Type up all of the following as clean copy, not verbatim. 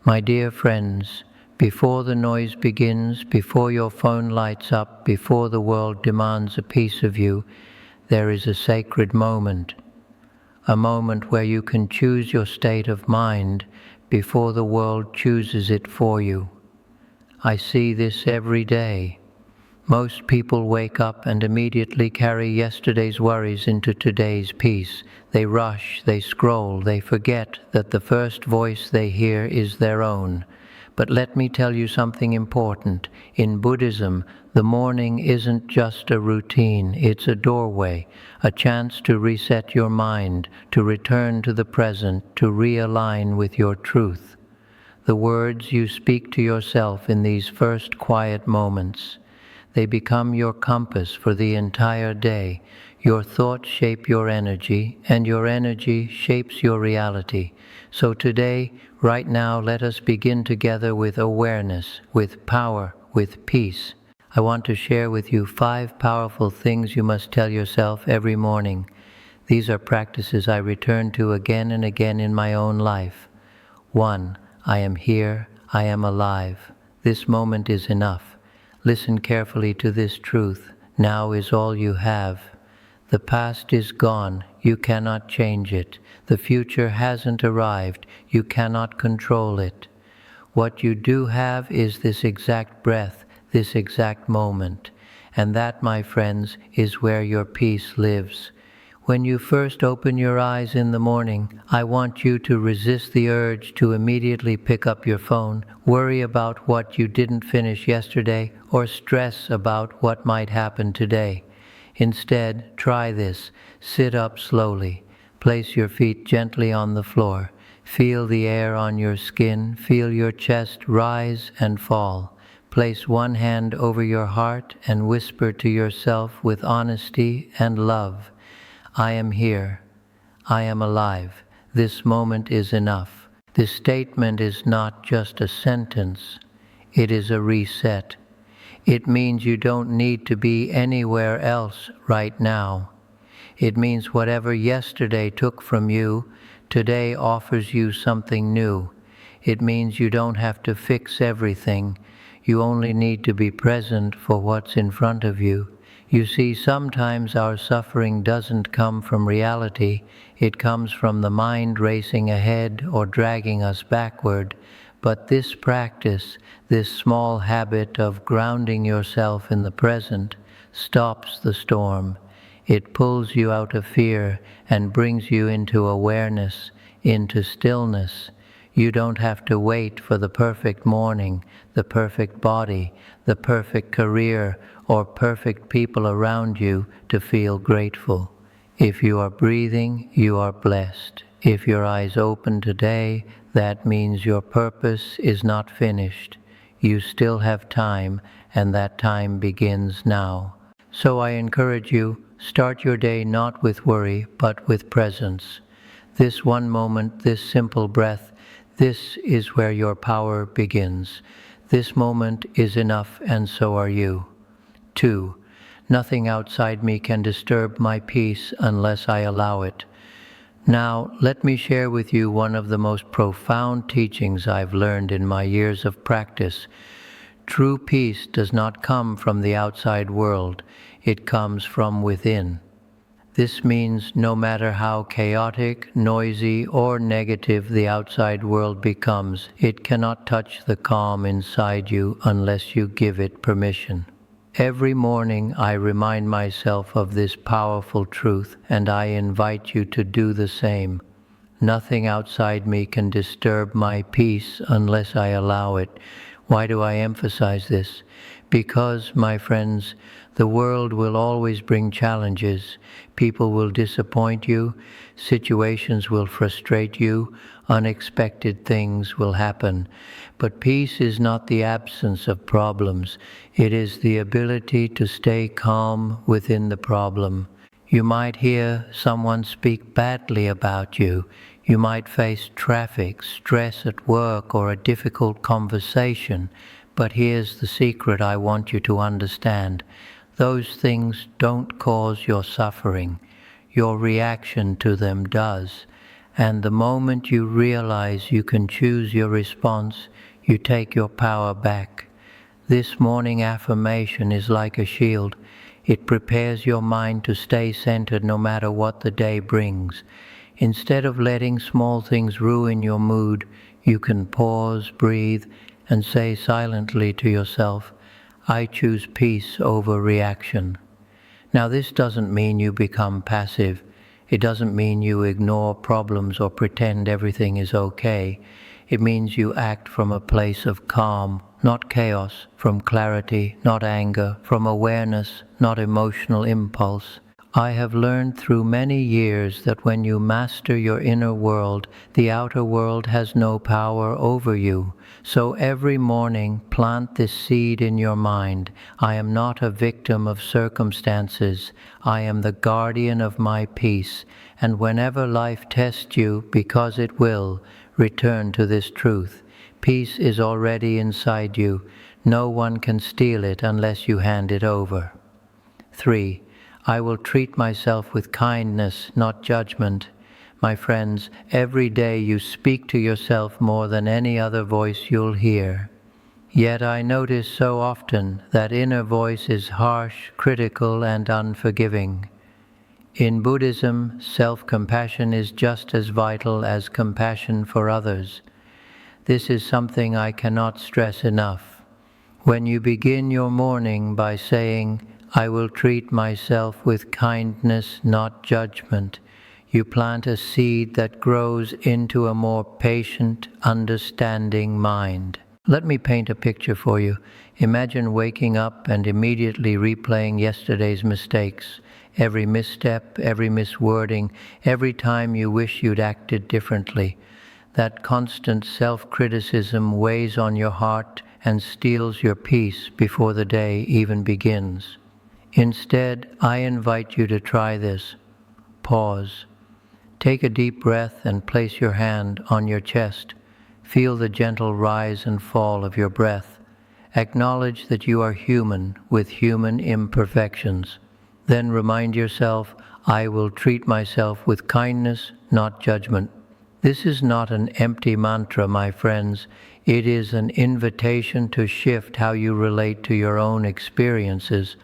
My dear friends, before the noise begins, before your phone lights up, before the world demands a piece of you, there is a sacred moment. A moment where you can choose your state of mind before the world chooses it for you. I see this every day. Most people wake up and immediately carry yesterday's worries into today's peace. They rush, they scroll, they forget that the first voice they hear is their own. But let me tell you something important. In Buddhism, the morning isn't just a routine, it's a doorway, a chance to reset your mind, to return to the present, to realign with your truth. The words you speak to yourself in these first quiet moments, they become your compass for the entire day. Your thoughts shape your energy, and your energy shapes your reality. So today, right now, let us begin together with awareness, with power, with peace. I want to share with you 5 powerful things you must tell yourself every morning. These are practices I return to again and again in my own life. 1. I am here, I am alive. This moment is enough. Listen carefully to this truth. Now is all you have. The past is gone. You cannot change it. The future hasn't arrived. You cannot control it. What you do have is this exact breath, this exact moment. And that, my friends, is where your peace lives. When you first open your eyes in the morning, I want you to resist the urge to immediately pick up your phone, worry about what you didn't finish yesterday, or stress about what might happen today. Instead, try this. Sit up slowly. Place your feet gently on the floor. Feel the air on your skin. Feel your chest rise and fall. Place one hand over your heart and whisper to yourself with honesty and love, I am here. I am alive. This moment is enough. This statement is not just a sentence. It is a reset. It means you don't need to be anywhere else right now. It means whatever yesterday took from you, today offers you something new. It means you don't have to fix everything. You only need to be present for what's in front of you. You see, sometimes our suffering doesn't come from reality. It comes from the mind racing ahead or dragging us backward. But this practice, this small habit of grounding yourself in the present, stops the storm. It pulls you out of fear and brings you into awareness, into stillness. You don't have to wait for the perfect morning, the perfect body, the perfect career, or perfect people around you to feel grateful. If you are breathing, you are blessed. If your eyes open today, that means your purpose is not finished. You still have time, and that time begins now. So I encourage you, start your day not with worry, but with presence. This one moment, this simple breath, this is where your power begins. This moment is enough, and so are you. 2. Nothing outside me can disturb my peace unless I allow it. Now, let me share with you one of the most profound teachings I've learned in my years of practice. True peace does not come from the outside world. It comes from within. This means no matter how chaotic, noisy, or negative the outside world becomes, it cannot touch the calm inside you unless you give it permission. Every morning I remind myself of this powerful truth, and I invite you to do the same. Nothing outside me can disturb my peace unless I allow it. Why do I emphasize this? Because, my friends, the world will always bring challenges. People will disappoint you, situations will frustrate you, unexpected things will happen. But peace is not the absence of problems. It is the ability to stay calm within the problem. You might hear someone speak badly about you. You might face traffic, stress at work, or a difficult conversation. But here's the secret I want you to understand. Those things don't cause your suffering. Your reaction to them does. And the moment you realize you can choose your response, you take your power back. This morning affirmation is like a shield. It prepares your mind to stay centered no matter what the day brings. Instead of letting small things ruin your mood, you can pause, breathe, and say silently to yourself, I choose peace over reaction. Now this doesn't mean you become passive. It doesn't mean you ignore problems or pretend everything is okay. It means you act from a place of calm, not chaos, from clarity, not anger, from awareness, not emotional impulse. I have learned through many years that when you master your inner world, the outer world has no power over you. So every morning, plant this seed in your mind. I am not a victim of circumstances. I am the guardian of my peace. And whenever life tests you, because it will, return to this truth. Peace is already inside you. No one can steal it unless you hand it over. 3. I will treat myself with kindness, not judgment. My friends, every day you speak to yourself more than any other voice you'll hear. Yet I notice so often that inner voice is harsh, critical, and unforgiving. In Buddhism, self-compassion is just as vital as compassion for others. This is something I cannot stress enough. When you begin your morning by saying, I will treat myself with kindness, not judgment, you plant a seed that grows into a more patient, understanding mind. Let me paint a picture for you. Imagine waking up and immediately replaying yesterday's mistakes, every misstep, every miswording, every time you wish you'd acted differently. That constant self-criticism weighs on your heart and steals your peace before the day even begins. Instead, I invite you to try this. Pause. Take a deep breath and place your hand on your chest. Feel the gentle rise and fall of your breath. Acknowledge that you are human with human imperfections. Then remind yourself, I will treat myself with kindness, not judgment. This is not an empty mantra, my friends. It is an invitation to shift how you relate to your own experiences.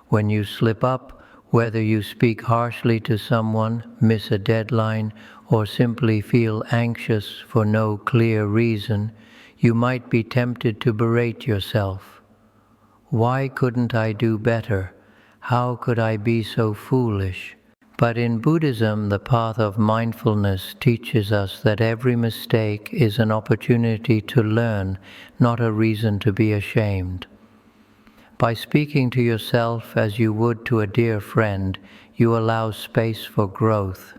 When you slip up, whether you speak harshly to someone, miss a deadline, or simply feel anxious for no clear reason, you might be tempted to berate yourself. Why couldn't I do better? How could I be so foolish? But in Buddhism, the path of mindfulness teaches us that every mistake is an opportunity to learn, not a reason to be ashamed. By speaking to yourself as you would to a dear friend, you allow space for growth.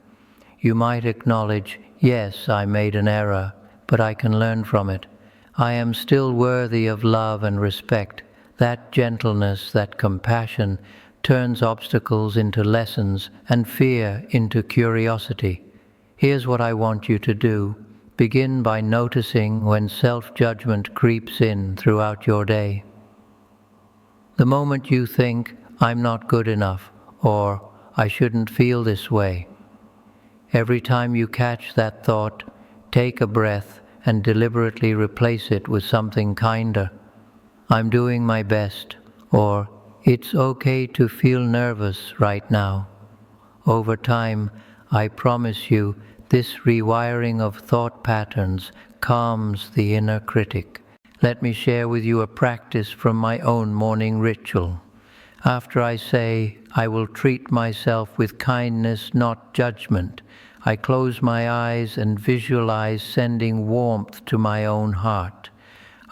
You might acknowledge, yes, I made an error, but I can learn from it. I am still worthy of love and respect. That gentleness, that compassion, turns obstacles into lessons and fear into curiosity. Here's what I want you to do. Begin by noticing when self-judgment creeps in throughout your day. The moment you think, I'm not good enough, or I shouldn't feel this way. Every time you catch that thought, take a breath and deliberately replace it with something kinder. I'm doing my best, or it's okay to feel nervous right now. Over time, I promise you, this rewiring of thought patterns calms the inner critic. Let me share with you a practice from my own morning ritual. After I say, I will treat myself with kindness, not judgment, I close my eyes and visualize sending warmth to my own heart.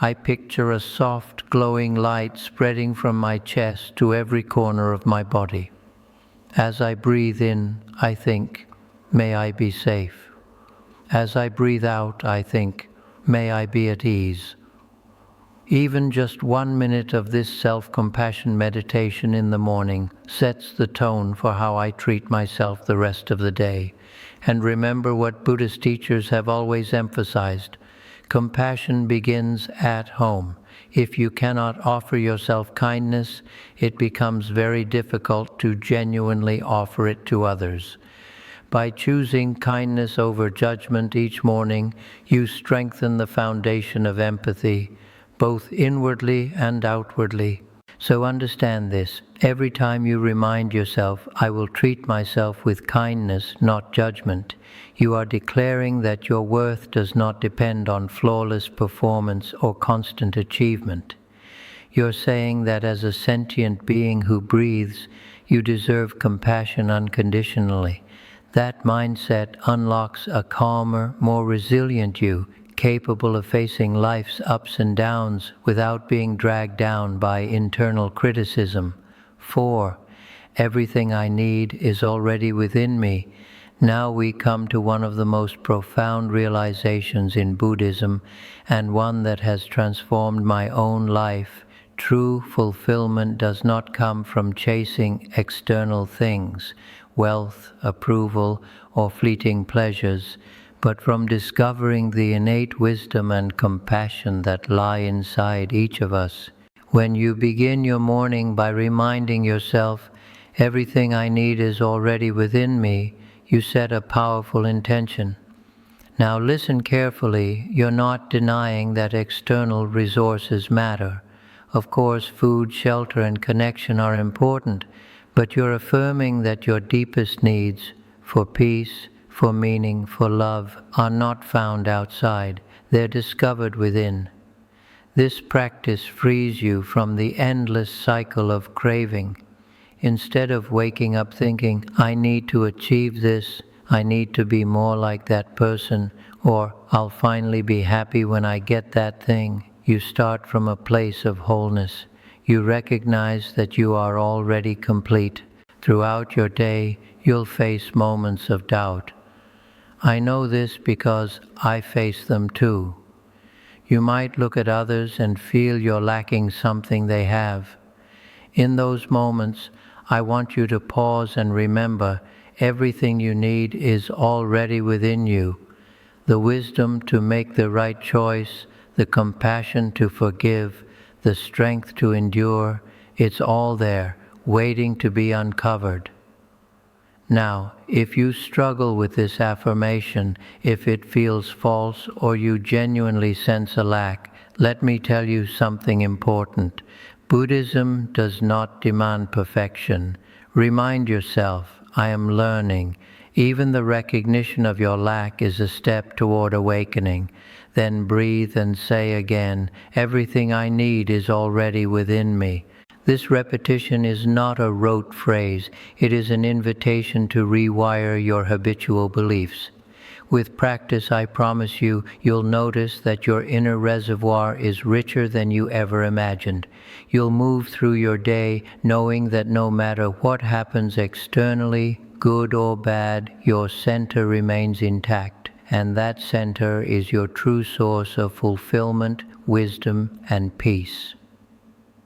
I picture a soft, glowing light spreading from my chest to every corner of my body. As I breathe in, I think, may I be safe. As I breathe out, I think, may I be at ease. Even just 1 minute of this self-compassion meditation in the morning sets the tone for how I treat myself the rest of the day. And remember what Buddhist teachers have always emphasized. Compassion begins at home. If you cannot offer yourself kindness, it becomes very difficult to genuinely offer it to others. By choosing kindness over judgment each morning, you strengthen the foundation of empathy, both inwardly and outwardly. So understand this. Every time you remind yourself, I will treat myself with kindness, not judgment, you are declaring that your worth does not depend on flawless performance or constant achievement. You're saying that as a sentient being who breathes, you deserve compassion unconditionally. That mindset unlocks a calmer, more resilient you, capable of facing life's ups and downs without being dragged down by internal criticism. 4. Everything I need is already within me. Now we come to one of the most profound realizations in Buddhism, and one that has transformed my own life. True fulfillment does not come from chasing external things, wealth, approval, or fleeting pleasures, but from discovering the innate wisdom and compassion that lie inside each of us. When you begin your morning by reminding yourself, everything I need is already within me, you set a powerful intention. Now listen carefully. You're not denying that external resources matter. Of course, food, shelter, and connection are important, but you're affirming that your deepest needs for peace, for meaning, for love are not found outside. They're discovered within. This practice frees you from the endless cycle of craving. Instead of waking up thinking, I need to achieve this, I need to be more like that person, or I'll finally be happy when I get that thing, you start from a place of wholeness. You recognize that you are already complete. Throughout your day, you'll face moments of doubt. I know this because I face them too. You might look at others and feel you're lacking something they have. In those moments, I want you to pause and remember everything you need is already within you. The wisdom to make the right choice, the compassion to forgive, the strength to endure, it's all there, waiting to be uncovered. Now, if you struggle with this affirmation, if it feels false or you genuinely sense a lack, let me tell you something important. Buddhism does not demand perfection. Remind yourself, I am learning. Even the recognition of your lack is a step toward awakening. Then breathe and say again, everything I need is already within me. This repetition is not a rote phrase. It is an invitation to rewire your habitual beliefs. With practice, I promise you, you'll notice that your inner reservoir is richer than you ever imagined. You'll move through your day knowing that no matter what happens externally, good or bad, your center remains intact. And that center is your true source of fulfillment, wisdom, and peace.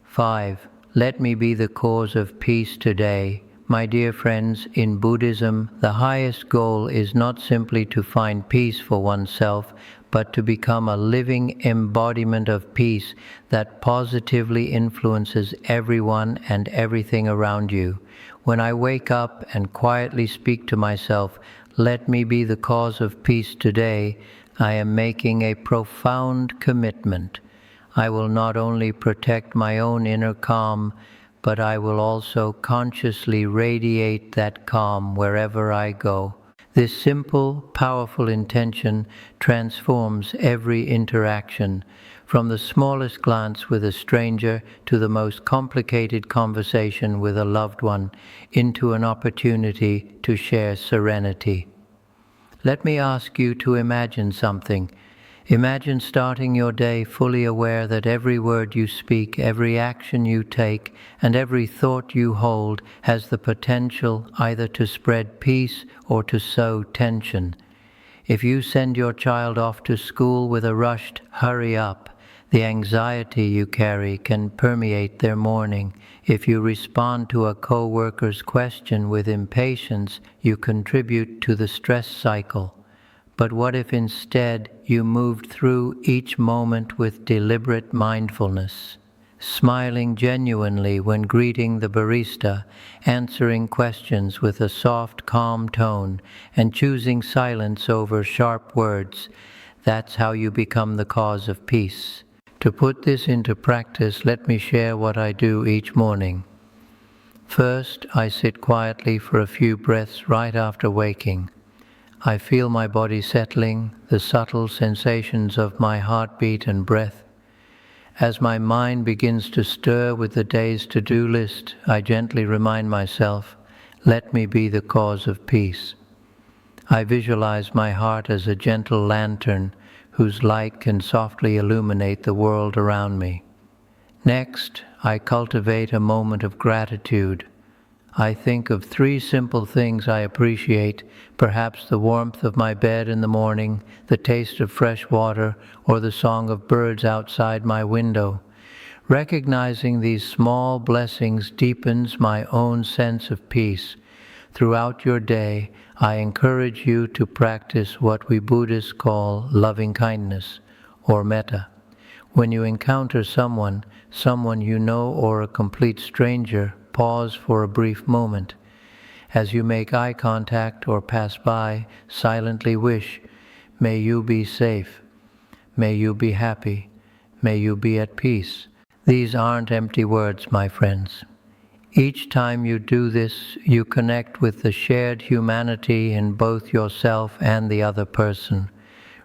5. Let me be the cause of peace today. My dear friends, in Buddhism, the highest goal is not simply to find peace for oneself, but to become a living embodiment of peace that positively influences everyone and everything around you. When I wake up and quietly speak to myself, let me be the cause of peace today, I am making a profound commitment. I will not only protect my own inner calm, but I will also consciously radiate that calm wherever I go. This simple, powerful intention transforms every interaction, from the smallest glance with a stranger to the most complicated conversation with a loved one, into an opportunity to share serenity. Let me ask you to imagine something. Imagine starting your day fully aware that every word you speak, every action you take, and every thought you hold has the potential either to spread peace or to sow tension. If you send your child off to school with a rushed "hurry up," the anxiety you carry can permeate their morning. If you respond to a co-worker's question with impatience, you contribute to the stress cycle. But what if instead you moved through each moment with deliberate mindfulness? smiling genuinely when greeting the barista, answering questions with a soft, calm tone, and choosing silence over sharp words. That's how you become the cause of peace. To put this into practice, let me share what I do each morning. First, I sit quietly for a few breaths right after waking. I feel my body settling, the subtle sensations of my heartbeat and breath. As my mind begins to stir with the day's to-do list, I gently remind myself, let me be the cause of peace. I visualize my heart as a gentle lantern whose light can softly illuminate the world around me. Next, I cultivate a moment of gratitude. I think of 3 simple things I appreciate, perhaps the warmth of my bed in the morning, the taste of fresh water, or the song of birds outside my window. Recognizing these small blessings deepens my own sense of peace. Throughout your day, I encourage you to practice what we Buddhists call loving kindness, or metta. When you encounter someone you know or a complete stranger, pause for a brief moment. As you make eye contact or pass by, silently wish, may you be safe, may you be happy, may you be at peace. These aren't empty words, my friends. Each time you do this, you connect with the shared humanity in both yourself and the other person,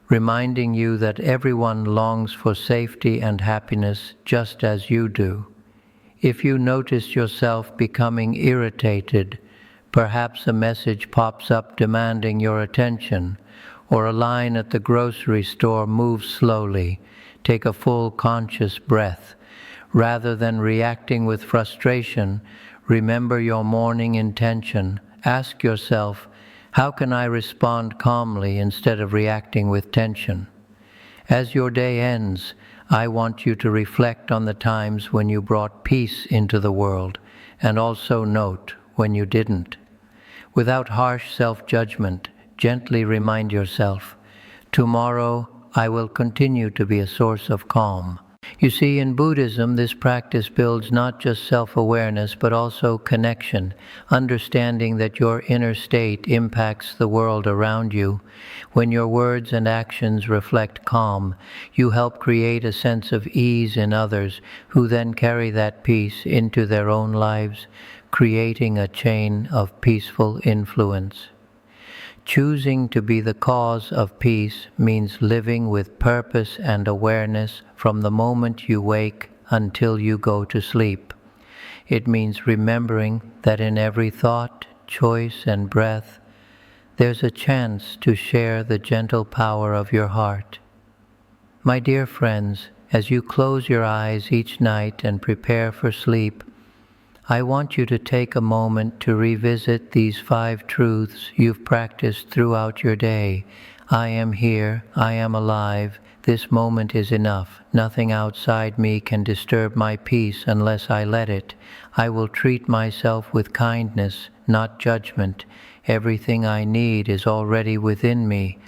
reminding you that everyone longs for safety and happiness just as you do. If you notice yourself becoming irritated, perhaps a message pops up demanding your attention, or a line at the grocery store moves slowly, take a full conscious breath. Rather than reacting with frustration, remember your morning intention. Ask yourself, how can I respond calmly instead of reacting with tension? As your day ends, I want you to reflect on the times when you brought peace into the world, and also note when you didn't. Without harsh self-judgment, gently remind yourself, tomorrow I will continue to be a source of calm. You see, in Buddhism, this practice builds not just self-awareness, but also connection, understanding that your inner state impacts the world around you. When your words and actions reflect calm, you help create a sense of ease in others, who then carry that peace into their own lives, creating a chain of peaceful influence. Choosing to be the cause of peace means living with purpose and awareness from the moment you wake until you go to sleep. It means remembering that in every thought, choice, and breath, there's a chance to share the gentle power of your heart. My dear friends, as you close your eyes each night and prepare for sleep, I want you to take a moment to revisit these 5 truths you've practiced throughout your day. I am here, I am alive, this moment is enough. Nothing outside me can disturb my peace unless I let it. I will treat myself with kindness, not judgment. Everything I need is already within me.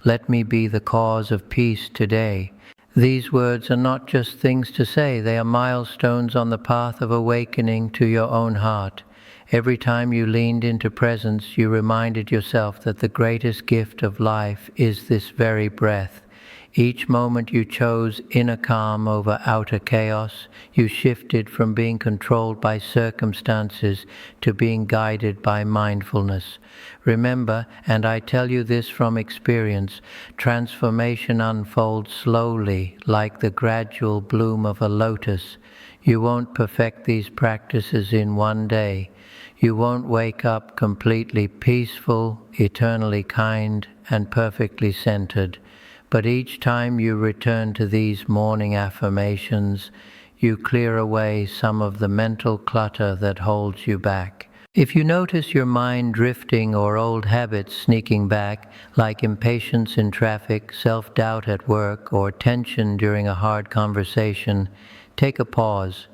Let me be the cause of peace today. These words are not just things to say, they are milestones on the path of awakening to your own heart. Every time you leaned into presence, you reminded yourself that the greatest gift of life is this very breath. Each moment you chose inner calm over outer chaos, you shifted from being controlled by circumstances to being guided by mindfulness. Remember, and I tell you this from experience, transformation unfolds slowly like the gradual bloom of a lotus. You won't perfect these practices in one day. You won't wake up completely peaceful, eternally kind, and perfectly centered. But each time you return to these morning affirmations, you clear away some of the mental clutter that holds you back. If you notice your mind drifting or old habits sneaking back, like impatience in traffic, self-doubt at work, or tension during a hard conversation, take a pause.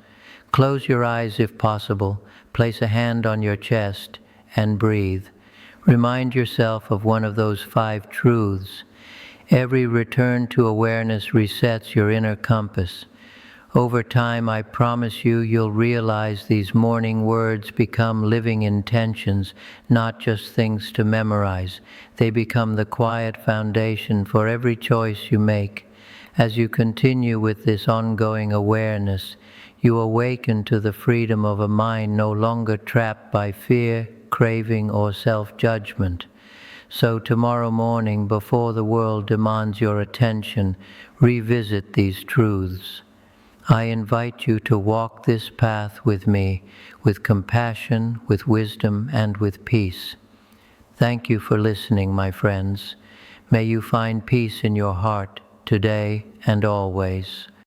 Close your eyes if possible, place a hand on your chest, and breathe. Remind yourself of one of those 5 truths. Every return to awareness resets your inner compass. Over time, I promise you, you'll realize these morning words become living intentions, not just things to memorize. They become the quiet foundation for every choice you make. As you continue with this ongoing awareness, you awaken to the freedom of a mind no longer trapped by fear, craving, or self-judgment. So tomorrow morning, before the world demands your attention, revisit these truths. I invite you to walk this path with me, with compassion, with wisdom, and with peace. Thank you for listening, my friends. May you find peace in your heart today and always.